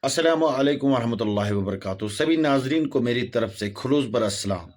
अस्सलामु अलैकुम वरहमतुल्लाहि वबरकातुहू। सभी नाजरीन को मेरी तरफ से खुलूस बर अस्सलाम।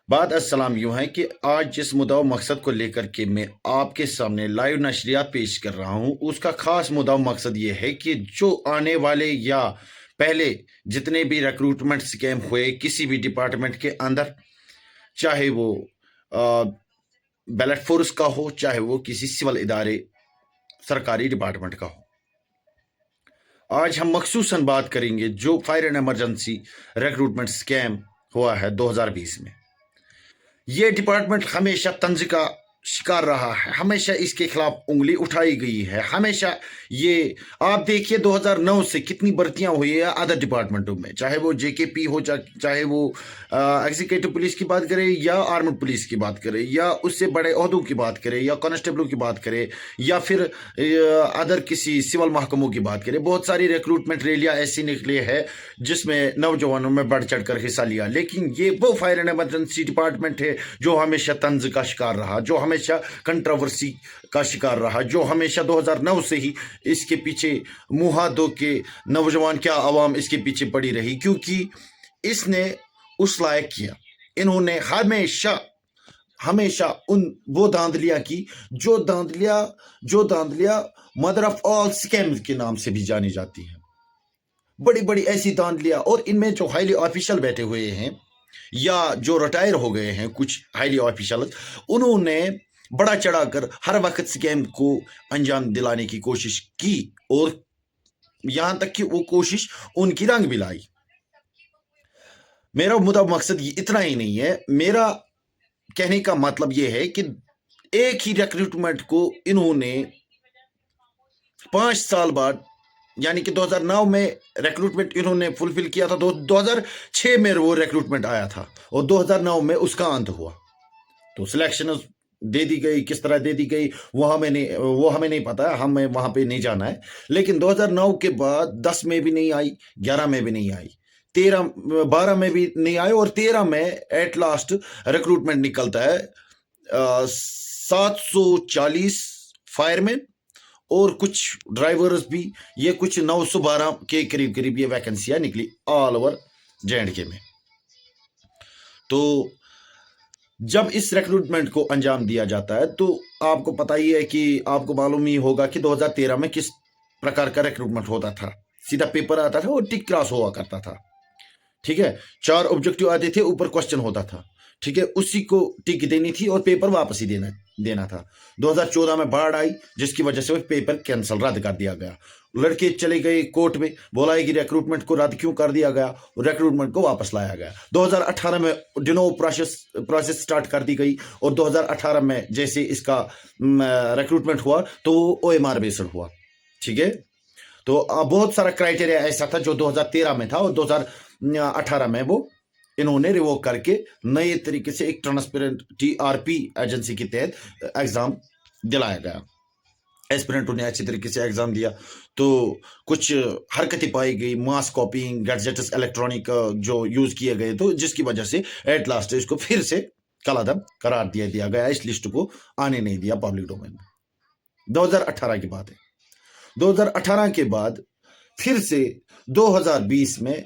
बात अस्सलाम यूँ है कि आज जिस मुद्दा व मकसद को लेकर के मैं आपके सामने लाइव नशरियात पेश कर रहा हूँ, उसका खास मुद्दा व मकसद ये है कि जो आने वाले या पहले जितने भी रिक्रूटमेंट स्कैम हुए किसी भी डिपार्टमेंट के अंदर, चाहे वो बैलेट फोर्स का हो, चाहे वो किसी सिविल इदारे सरकारी डिपार्टमेंट का हो, आज हम मखसूसन बात करेंगे जो fire and emergency recruitment scam हुआ है 2020 में। ये डिपार्टमेंट हमेशा तंज का शिकार रहा है, हमेशा इसके खिलाफ उंगली उठाई गई है। हमेशा ये आप देखिए 2009 से कितनी भर्तियां हुई है अदर डिपार्टमेंटों में, चाहे वो जेकेपी हो, चाहे वो एग्जीक्यूटिव पुलिस की बात करें या आर्मड पुलिस की बात करें या उससे बड़े ओहदों की बात करें या कांस्टेबलों की बात करें या फिर अदर किसी सिविल महकमों की बात करें। बहुत सारी रिक्रूटमेंट रैलियां ऐसी निकली है जिसमें नौजवानों में बढ़ चढ़ कर हिस्सा लिया, लेकिन ये वो फायर एंड इमरजेंसी डिपार्टमेंट है जो हमेशा तंज का शिकार रहा, जो हमेशा कंट्रोवर्सी का शिकार रहा, जो हमेशा 2009 से ही इसके पीछे मुंह धो के नौजवान क्या आवाम इसके पीछे पड़ी रही, क्योंकि इसने उस लायक किया। इन्होंने हमेशा हमेशा वो धांधलियां की जो धांधलियां मदर ऑफ ऑल स्कैम के नाम से भी जानी जाती है। बड़ी बड़ी ऐसी धांधलियां, और इनमें जो हाईली ऑफिशियल बैठे हुए हैं या जो रिटायर हो गए हैं कुछ हाईली ऑफिशियल, उन्होंने बड़ा चढ़ाकर हर वक्त स्कैम को अंजाम दिलाने की कोशिश की और यहां तक कि वो कोशिश उनकी रंग भी लाई। मेरा मुद्दा मकसद ये इतना ही नहीं है, मेरा कहने का मतलब ये है कि एक ही रिक्रूटमेंट को इन्होंने 5 साल बाद, यानी कि 2009 में रिक्रूटमेंट इन्होंने फुलफिल किया था, 2006 में वो रिक्रूटमेंट आया था और 2009 में उसका अंत हुआ। तो सिलेक्शन दे दी गई, किस तरह दे दी गई वो हमें नहीं पता, हमें वहां पे नहीं जाना है। लेकिन 2009 के बाद 10 में भी नहीं आई, 11 में भी नहीं आई, 12 में भी नहीं आई और 13 में एट लास्ट रिक्रूटमेंट निकलता है 740 फायरमैन और कुछ ड्राइवर्स भी, ये कुछ 912 के करीब करीब ये वैकेंसियां निकली ऑल ओवर J&K में। तो जब इस रिक्रूटमेंट को अंजाम दिया जाता है तो आपको पता ही है कि आपको मालूम ही होगा कि 2013 में किस प्रकार का रिक्रूटमेंट होता था। सीधा पेपर आता था और टिक क्रॉस हुआ करता था, ठीक है। 4 ऑब्जेक्टिव आते थे, ऊपर क्वेश्चन होता था, ठीक है, उसी को टिक देनी थी और पेपर वापस ही देना था। 2014 में बाढ़ आई जिसकी वजह से वो पेपर कैंसिल, रद्द कर दिया गया। लड़के चले गए कोर्ट में, बोला है कि रिक्रूटमेंट को रद्द क्यों कर दिया गया, रिक्रूटमेंट को वापस लाया गया। 2018 में डिनो प्रोसेस स्टार्ट कर दी गई और 2018 में जैसे इसका रिक्रूटमेंट हुआ तो वो OMR बेस्ड हुआ, ठीक है। तो बहुत सारा क्राइटेरिया ऐसा था जो 2013 में था और 2018 में वो इन्होंने रिवोक करके नए तरीके से एक ट्रांसपेरेंट TRP एजेंसी के तहत एग्जाम दिलाया गया। एस्पिरेंटों ने अच्छी तरीके से एग्जाम दिया तो कुछ हरकतें पाई गई, मास कॉपिंग, गैजेट्स, इलेक्ट्रॉनिक जो यूज किए गए, तो जिसकी वजह से एट लास्ट इसको फिर से कलादम करार दिया गया, इस लिस्ट को आने नहीं दिया पब्लिक डोमेन में। 2018 की बात है। 2018 के बाद फिर से 2020 में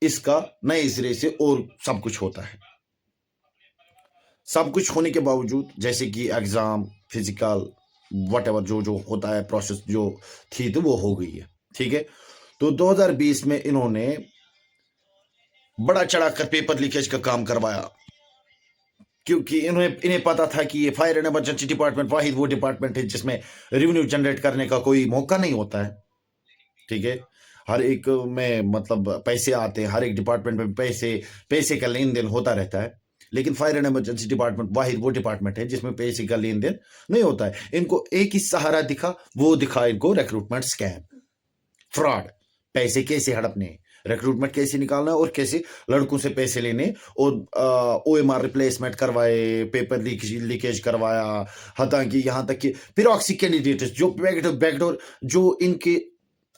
इसका नए सिरे से और सब कुछ होता है। सब कुछ होने के बावजूद जैसे कि एग्जाम, फिजिकल, व्हाटएवर जो होता है प्रोसेस जो थी तो वो हो गई है, ठीक है। तो 2020 में इन्होंने बड़ा चढ़ाकर पेपर लीकेज का काम करवाया, क्योंकि इन्हें पता था कि ये फायर एंड इमरजेंसी डिपार्टमेंट वाहिद वो डिपार्टमेंट है जिसमें रेवेन्यू जनरेट करने का कोई मौका नहीं होता है, ठीक है। हर एक में मतलब पैसे आते हैं, हर एक डिपार्टमेंट में पैसे का लेन देन होता रहता है, लेकिन फायर एंड इमरजेंसी डिपार्टमेंट वाहिद वो डिपार्टमेंट है जिसमें पैसे का लेन देन नहीं होता है। इनको एक ही सहारा दिखा, वो दिखा इनको रिक्रूटमेंट स्कैम, फ्रॉड। पैसे कैसे हड़पने, रिक्रूटमेंट कैसे निकालना और कैसे लड़कों से पैसे लेने, और OMR रिप्लेसमेंट करवाए, पेपर लीकेज करवाया, हालांकि यहाँ तक कि प्रॉक्सी कैंडिडेट जो बैकडोर जो इनके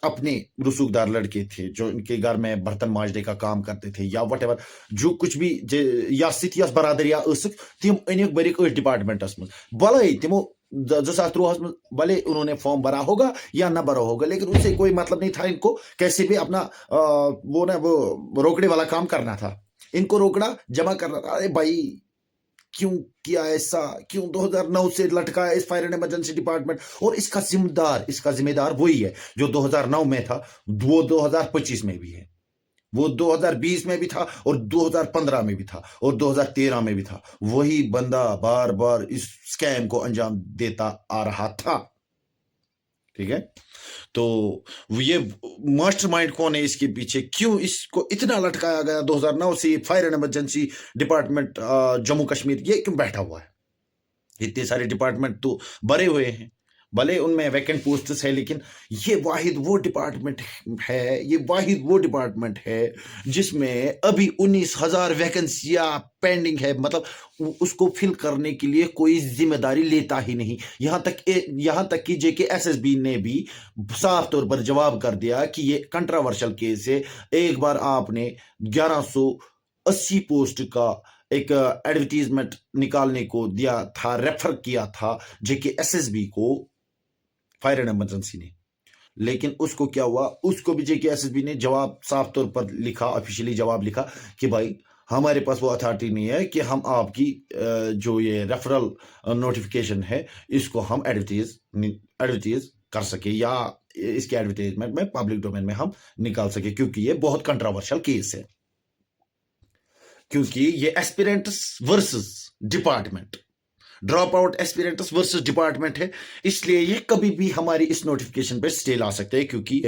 अपने रसूखदार लड़के थे जो इनके घर में बर्तन मांजने का काम करते थे या वट एवर जो कुछ भी या बरादर या तिम अनिक बरिक डिपार्टमेंटस मज भले तिमो 2003 में भले उन्होंने फॉर्म भरा होगा या ना भरा होगा, लेकिन उससे कोई मतलब नहीं था। इनको कैसे भी अपना वो रोकने वाला काम करना था, इनको रोकना, जमा करना था। अरे भाई क्यों किया ऐसा, क्यों 2009 से लटकाया इस फायर एंड इमरजेंसी डिपार्टमेंट? और इसका जिम्मेदार वही है जो 2009 में था, वो 2025 में भी है, वो 2020 में भी था, और 2015 में भी था, और 2013 में भी था। वही बंदा बार बार इस स्कैम को अंजाम देता आ रहा था। ठीक है, तो ये मास्टरमाइंड कौन है इसके पीछे, क्यों इसको इतना लटकाया गया 2009 से? Fire and emergency department Jammu Kashmir ये क्यों बैठा हुआ है? इतने सारे डिपार्टमेंट तो भरे हुए हैं, भले उनमें वैकेंट पोस्ट्स है, लेकिन ये वाहिद वो डिपार्टमेंट है जिसमें अभी 19,000 वैकेंसियां पेंडिंग है। मतलब उसको फिल करने के लिए कोई जिम्मेदारी लेता ही नहीं। यहां तक कि JKSSB ने भी साफ तौर पर जवाब कर दिया कि ये कंट्रोवर्शियल केस है। एक बार आपने 1180 पोस्ट का एक एडवर्टीजमेंट निकालने को दिया था, रेफर किया था JKSSB को फायर एंड इमरजेंसी ने, लेकिन उसको क्या हुआ, उसको भी JKSSB ने जवाब साफ तौर पर लिखा, ऑफिशियली जवाब लिखा कि भाई हमारे पास वो अथॉरिटी नहीं है कि हम आपकी जो ये रेफरल नोटिफिकेशन है इसको हम एडवर्टीज कर सके, या इसके एडवर्टीजमेंट में पब्लिक डोमेन में हम निकाल सके, क्योंकि ये बहुत कंट्रोवर्शियल केस है, क्योंकि ये aspirants versus department, drop out aspirants versus department है। इसलिए ये कभी भी हमारी इस नोटिफिकेशन पे स्टे ला सकते हैं, क्योंकि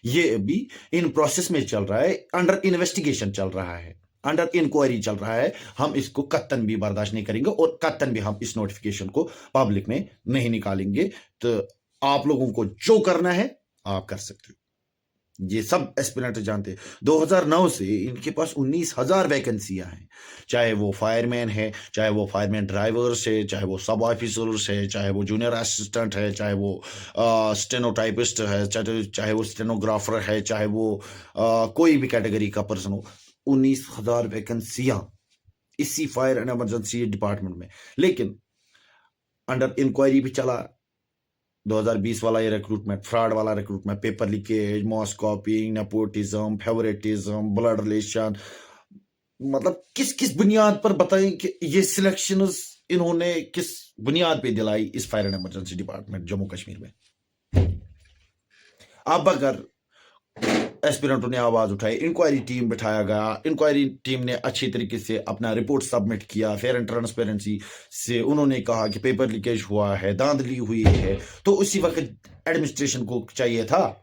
ये अभी इन प्रोसेस में चल रहा है, अंडर इन्वेस्टिगेशन चल रहा है, अंडर इंक्वायरी चल रहा है। हम इसको कत्तन भी बर्दाश्त नहीं करेंगे, और कत्तन भी हम इस नोटिफिकेशन को पब्लिक में नहीं निकालेंगे। तो आप लोगों को जो करना है आप कर सकते हो, ये सब एस्पिरेंट जानते हैं। 2009 से इनके पास 19,000 वैकेंसियां हैं, चाहे वो फायरमैन है, चाहे वो फायरमैन ड्राइवर्स है, चाहे वो सब ऑफिसर्स है, चाहे वो जूनियर असिस्टेंट है, चाहे वो स्टेनोटाइपिस्ट है, चाहे वो स्टेनोग्राफर है, चाहे वो कोई भी कैटेगरी का पर्सन हो। 19,000 वैकेंसियां इसी फायर एंड इमरजेंसी डिपार्टमेंट में, लेकिन अंडर इंक्वायरी भी चला 2020 वाला ये रिक्रूटमेंट, फ्रॉड वाला recruitment, paper leakage, mass copying, nepotism, favouritism, blood relation. मतलब किस किस बुनियाद पर बताएं कि ये सिलेक्शंस इन्होंने किस बुनियाद पे दिलाई इस fire and emergency department Jammu Kashmir में? अब अगर एस्पिरेंटों ने आवाज उठाई, इंक्वायरी टीम बिठाया गया, इंक्वायरी टीम ने अच्छी तरीके से अपना रिपोर्ट सबमिट किया, फेयर एंड ट्रांसपेरेंसी से उन्होंने कहा कि पेपर लीकेज हुआ है, धांधली हुई है, तो उसी वक्त एडमिनिस्ट्रेशन को चाहिए था,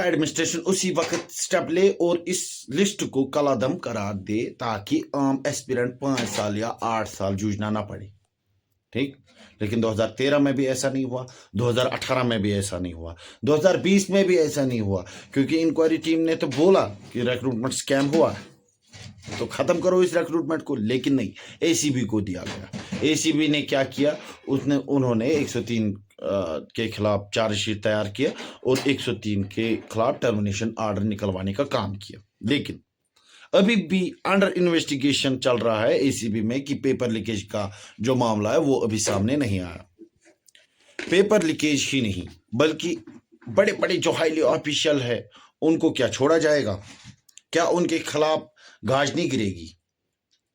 एडमिनिस्ट्रेशन उसी वक्त स्टेप ले और इस लिस्ट को कलादम करा दे, ताकि आम एस्पिरेंट 5 साल या 8 साल जूझना ना पड़े। ठीक, लेकिन 2013 में भी ऐसा नहीं हुआ, 2018 में भी ऐसा नहीं हुआ, 2020 में भी ऐसा नहीं हुआ, क्योंकि इंक्वायरी टीम ने तो बोला कि रिक्रूटमेंट स्कैम हुआ है तो खत्म करो इस रिक्रूटमेंट को, लेकिन नहीं, ACB को दिया गया। ACB ने क्या किया, उन्होंने 103 के खिलाफ चार्जशीट तैयार किया और 103 के खिलाफ टर्मिनेशन ऑर्डर निकलवाने का काम किया। लेकिन अभी भी अंडर इन्वेस्टिगेशन चल रहा है ACB में कि पेपर लीकेज का जो मामला है वो अभी सामने नहीं आया। पेपर लीकेज ही नहीं, बल्कि बड़े बड़े जो हाईली ऑफिशियल है उनको क्या छोड़ा जाएगा? क्या उनके खिलाफ गाज नहीं गिरेगी?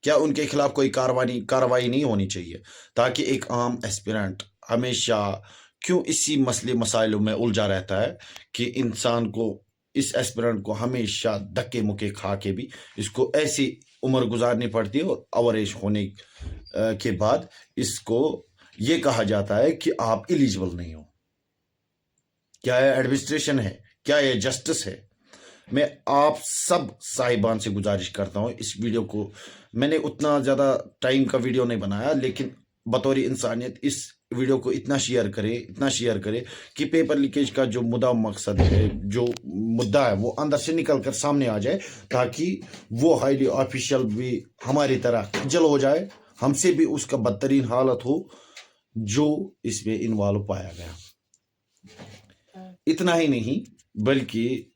क्या उनके खिलाफ कोई कार्रवाई नहीं होनी चाहिए, ताकि एक आम एस्पिरेंट हमेशा क्यों इसी मसले मसाइलों में उलझा रहता है कि इंसान को, इस एस्पिरेंट को हमेशा धक्के मुक्के खा के भी इसको ऐसी उम्र गुजारनी पड़ती है, और ओवरेज होने के बाद इसको ये कहा जाता है कि आप एलिजिबल नहीं हो। क्या ये एडमिनिस्ट्रेशन है? क्या ये जस्टिस है? मैं आप सब साहिबान से गुजारिश करता हूँ, इस वीडियो को मैंने उतना ज़्यादा टाइम का वीडियो नहीं बनाया, लेकिन बतौर इंसानियत इस वीडियो को इतना शेयर करें कि पेपर लीकेज का जो मकसद है, जो मुद्दा है, वो अंदर से निकल कर सामने आ जाए, ताकि वो हाईली ऑफिशियल भी हमारी तरह खज्जल हो जाए, हमसे भी उसका बदतरीन हालत हो जो इसमें इन्वॉल्व पाया गया। इतना ही नहीं, बल्कि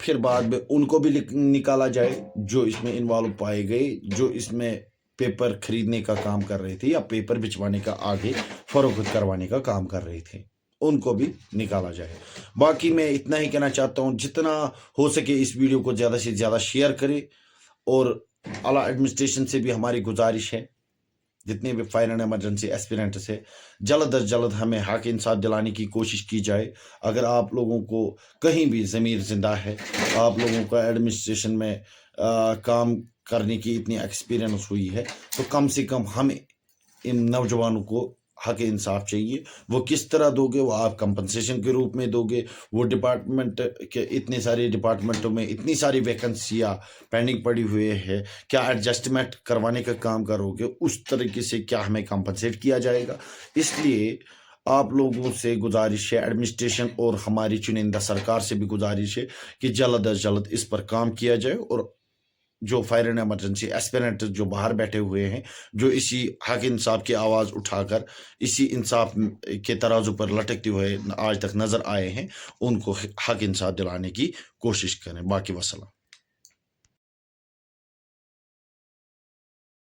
फिर बाद में उनको भी निकाला जाए जो इसमें इन्वॉल्व पाए गए, जो इसमें पेपर खरीदने का काम कर रहे थे या पेपर भिजवाने का आगे फरोख्त करवाने का काम कर रहे थे, उनको भी निकाला जाए। बाकी मैं इतना ही कहना चाहता हूँ, जितना हो सके इस वीडियो को ज़्यादा से ज़्यादा शेयर करें, और आला एडमिनिस्ट्रेशन से भी हमारी गुजारिश है, जितने भी फायर एंड एमरजेंसी एस्पिरेंट्स है, जल्द अज जल्द हमें हक इंसाफ दिलाने की कोशिश की जाए। अगर आप लोगों को कहीं भी ज़मीर ज़िंदा है, आप लोगों का एडमिनिस्ट्रेशन में काम करने की इतनी एक्सपीरियंस हुई है, तो कम से कम हमें इन नौजवानों को हक इंसाफ चाहिए। वो किस तरह दोगे, वो आप कंपनसेशन के रूप में दोगे, वो डिपार्टमेंट के इतने सारे डिपार्टमेंटों में इतनी सारी वैकेंसियाँ पेंडिंग पड़ी हुई है, क्या एडजस्टमेंट करवाने का काम करोगे, उस तरीके से क्या हमें कंपनसेट किया जाएगा। इसलिए आप लोगों से गुजारिश है, एडमिनिस्ट्रेशन और हमारी चुनिंदा सरकार से भी गुजारिश है कि जल्द अज जल्द इस पर काम किया जाए, और जो फायर एंड एमरजेंसी एस्पिरेंट जो बाहर बैठे हुए हैं, जो इसी हक इंसाफ की आवाज़ उठाकर इसी इंसाफ के तराजू पर लटकते हुए आज तक नज़र आए हैं, उनको हक इंसाफ दिलाने की कोशिश करें। बाकी वसल्लम।